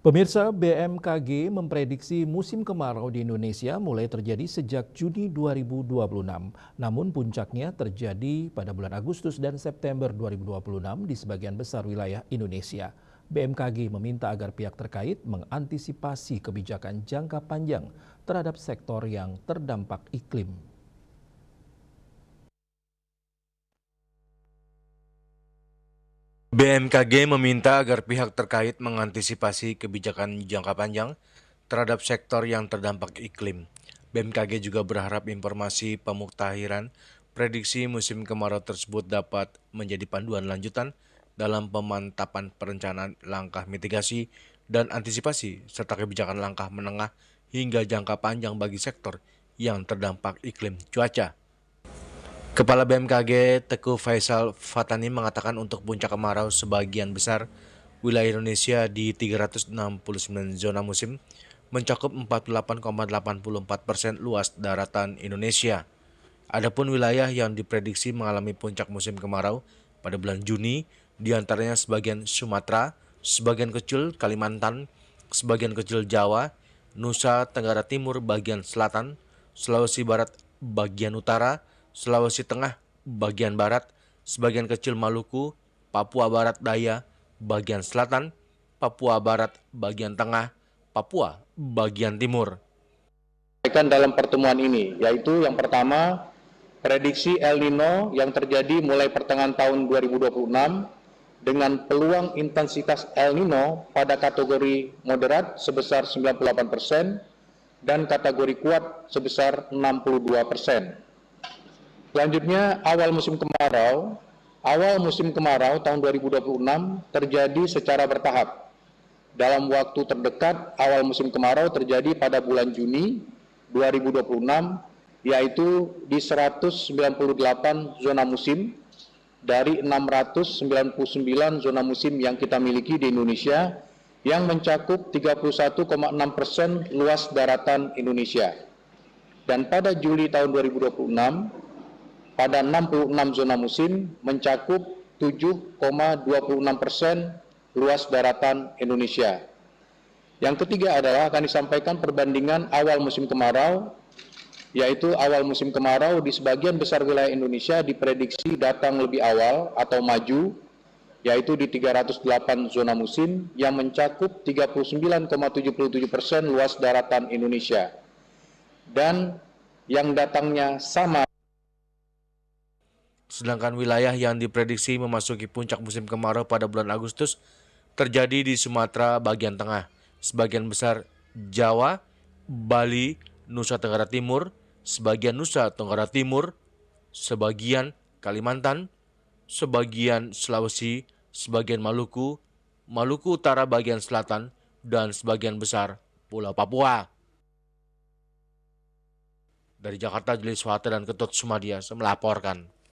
Pemirsa, BMKG memprediksi musim kemarau di Indonesia mulai terjadi sejak Juni 2026. Namun puncaknya terjadi pada bulan Agustus dan September 2026 di sebagian besar wilayah Indonesia. BMKG meminta agar pihak terkait mengantisipasi kebijakan jangka panjang terhadap sektor yang terdampak iklim. BMKG meminta agar pihak terkait mengantisipasi kebijakan jangka panjang terhadap sektor yang terdampak iklim. BMKG juga berharap informasi pemuktahiran prediksi musim kemarau tersebut dapat menjadi panduan lanjutan dalam pemantapan perencanaan langkah mitigasi dan antisipasi serta kebijakan langkah menengah hingga jangka panjang bagi sektor yang terdampak iklim cuaca. Kepala BMKG Teguh Faisal Fatani mengatakan untuk puncak kemarau sebagian besar wilayah Indonesia di 369 zona musim mencakup 48,84% luas daratan Indonesia. Adapun wilayah yang diprediksi mengalami puncak musim kemarau pada bulan Juni diantaranya sebagian Sumatera, sebagian kecil Kalimantan, sebagian kecil Jawa, Nusa Tenggara Timur bagian selatan, Sulawesi Barat bagian utara, Sulawesi Tengah bagian barat, sebagian kecil Maluku, Papua Barat Daya bagian selatan, Papua Barat bagian tengah, Papua bagian timur. Dalam pertemuan ini, yaitu yang pertama, prediksi El Nino yang terjadi mulai pertengahan tahun 2026 dengan peluang intensitas El Nino pada kategori moderat sebesar 98% dan kategori kuat sebesar 62%. Selanjutnya, awal musim kemarau. Awal musim kemarau tahun 2026 terjadi secara bertahap. Dalam waktu terdekat, awal musim kemarau terjadi pada bulan Juni 2026, yaitu di 198 zona musim dari 699 zona musim yang kita miliki di Indonesia, yang mencakup 31,6% luas daratan Indonesia. Dan pada Juli tahun 2026, pada 66 zona musim mencakup 7,26% luas daratan Indonesia. Yang ketiga adalah akan disampaikan perbandingan awal musim kemarau, yaitu awal musim kemarau di sebagian besar wilayah Indonesia diprediksi datang lebih awal atau maju, yaitu di 308 zona musim yang mencakup 39,77% luas daratan Indonesia. Dan yang datangnya sama. Sedangkan wilayah yang diprediksi memasuki puncak musim kemarau pada bulan Agustus terjadi di Sumatera bagian tengah, sebagian besar Jawa, Bali, Nusa Tenggara Timur, sebagian Nusa Tenggara Timur, sebagian Kalimantan, sebagian Sulawesi, sebagian Maluku, Maluku Utara bagian selatan, dan sebagian besar Pulau Papua. Dari Jakarta, Juli Swata dan Ketut Sumadia melaporkan.